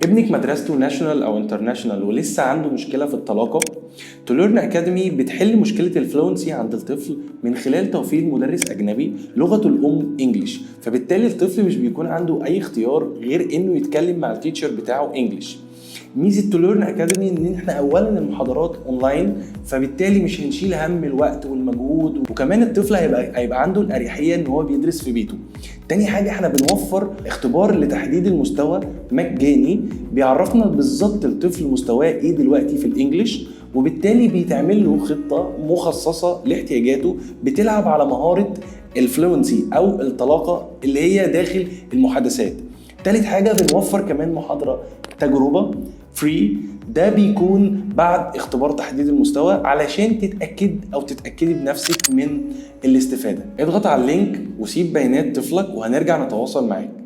ابنك مدرسته ناشونال او انترناشونال ولسه عنده مشكله في الطلاقه، توليرن اكاديمي بتحل مشكله الفلونسي عند الطفل من خلال توفير مدرس اجنبي لغته الام انجلش، فبالتالي الطفل مش بيكون عنده اي اختيار غير انه يتكلم مع التيتشر بتاعه انجلش. ميزه توليرن اكاديمي ان احنا اولا المحاضرات اونلاين، فبالتالي مش هنشيل هم الوقت والمجهود، وكمان الطفل هيبقى عنده الاريحيه ان هو بيدرس في بيته. تاني حاجه احنا بنوفر اختبار لتحديد المستوى مجاني بيعرفنا بالظبط الطفل مستواه ايه دلوقتي في الانجليش، وبالتالي بيتعمل له خطه مخصصه لاحتياجاته بتلعب على مهاره الفلونسي او الطلاقه اللي هي داخل المحادثات. تالت حاجه بنوفر كمان محاضره تجربه فري، ده بيكون بعد اختبار تحديد المستوى علشان تتاكد او تتاكدي بنفسك من الاستفاده. اضغط على اللينك وسيب بيانات طفلك وهنرجع نتواصل معاك.